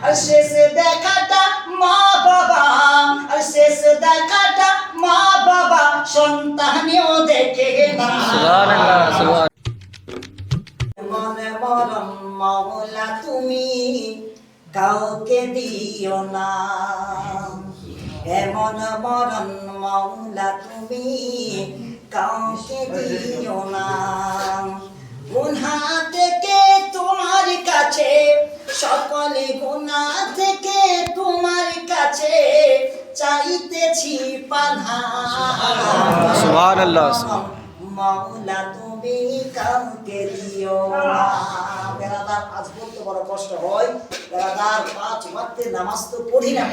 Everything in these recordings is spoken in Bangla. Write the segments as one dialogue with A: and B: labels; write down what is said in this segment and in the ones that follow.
A: আর শেষ দেখাটা মা বাবা, আর শেষ দেখাটা মা বাবা সন্তানেও দেখে না।
B: সুবহানাল্লাহ সুবহান।
A: মনে মরণ মাওলা তুমি কাউকে দিও না, এমন মরণ মাওলা তুমি কাউকে দিও না। গুনাহ থেকে তোমার কাছে, সকলে গুনাহ থেকে তোমার কাছে চাইতেছি পানাহ।
B: সুবহানাল্লাহ।
A: মাওলা তুমি কাউকে দিও না। বেরাদার আজ বলতে বড় কষ্ট হয়, বেরাদার 5 ওয়াক্তের নামাজ তো পড়ি না,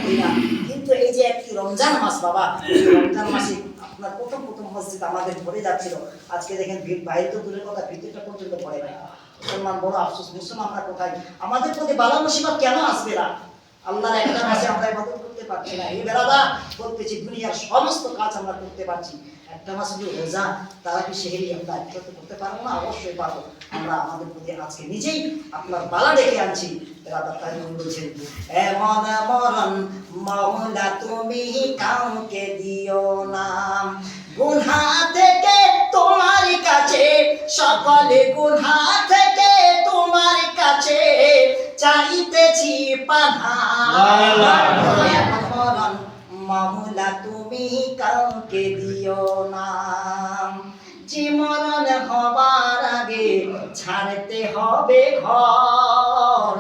A: কিন্তু এই যে একটি রমজান মাস বাবা, এই রমজান মাসে আপনার প্রথম মসজিদ আমাদের ভরে যাচ্ছিল, আজকে দেখেন বাইরে তো দূরের কথা, ভিতরটা পর্যন্ত পড়ে না। মুসলমান বড় আফসোস, মুসলমান আমরা কোথায়? আমাদের প্রতি বালা মুসিবত কেন আসবে না? আল্লাহর একটা মাসে আমরা ইবাদত করতে পারছি না। এই বেরাদা বলতেছি দুনিয়ার সমস্ত কাজ আমরা করতে পারছি, একটা মাস যে রোজা, তারা কি সেহেরি আমরা করতে পারবো না? অবশ্যই পারবো। আমরা আমাদের প্রতি আজকে নিজেই আপনার বালা ডেকে আনছি। বেরাদা তাই বলছেন, এমন মরণ মাওলা তুমি কাউকে দিও না। গুনাহ থেকে তোমার কাছে, সকলে গুনাহ থেকে তোমার কাছে চাইতেছি পানাহ। মরণ মাওলা তুমি কাউকে দিও না। যে মরণ হবার আগে ছাড়তে হবে ঘর,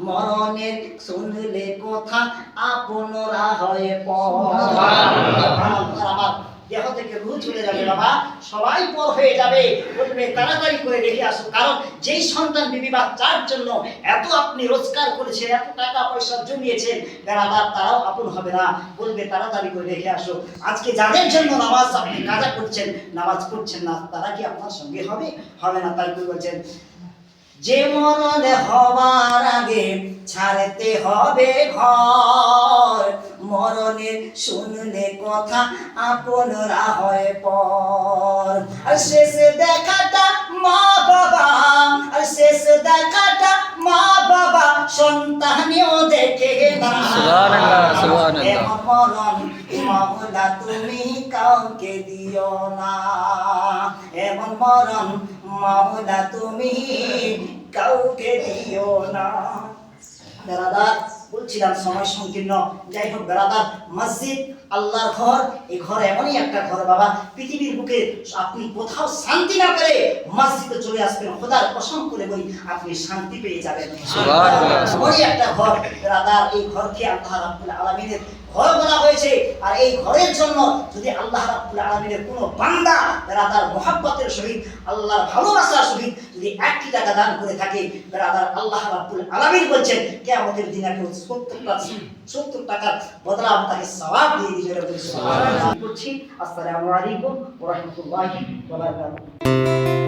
A: মরণের শুনলে কথা আপনরা হয়ে পর। আমার দেহ থেকে রূহ চলে যাবে বাবা, সবাই পর হয়ে যাবে। বলবে তাড়াতাড়ি করে রেডি আসো, কারণ যেই সন্তান বিবি বাচ্চার জন্য এত আপনি রোজগার করেছেন, এত টাকা পয়সা জমিয়েছেন, বেরাদার তারাও আপন হবে না। বলবে তাড়াতাড়ি করে রেখে আসো। আজকে যাদের জন্য নামাজ আপনি কাজা করছেন, নামাজ পড়ছেন না, তারা কি আপনার সঙ্গে হবে? হবে না। তাই বলছেন, যে মরণ হওয়ার আগে ছাড়তে হবে ঘর, মরণের শুনলে কথা আপনরা হয় পর। আর শেষ দেখাটা মা বাবা, আর শেষ দেখাটা মা বাবা সন্তানেও দেখে না।
B: সুবহানাল্লাহ সুবহানাল্লাহ।
A: এমন মরণ মাওলা তুমি কাউকে দিও না, এমন মরণ মাওলা তুমি কাউকে দিও না। বেরাদার বলছিলাম সময় সংকীর্ণ, যাই হোক বেরাদার, মসজিদ আল্লাহর ঘর, এই ঘর এমনই একটা ঘর বাবা, পৃথিবীর বুকে আপনি কোথাও শান্তি না পেলে মসজিদে চলে আসবেন, খোদার কসম করে বলি আপনি শান্তি পেয়ে যাবেন। এমনই একটা ঘর বেরাদার, এই ঘরকে আল্লাহ রাব্বুল আলামিনের ঘর বলা হয়েছে। আর এই ঘরের জন্য যদি আল্লাহ রাব্বুল আলামিনের কোনো বান্দা বেরাদার মহব্বতের সহিত, আল্লাহর ভালোবাসার সহিত যদি 1 টাকা দান করে থাকে, বেরাদার আল্লাহ রাব্বুল আলামিন বলছেন কিয়ামতের দিনে 70 টাকার বদলা তাকে সওয়াব দিয়ে দিবেন। সুবহানাল্লাহ। আসসালামু আলাইকুম ওয়া রাহমাতুল্লাহি ওয়া বারাকাতুহু।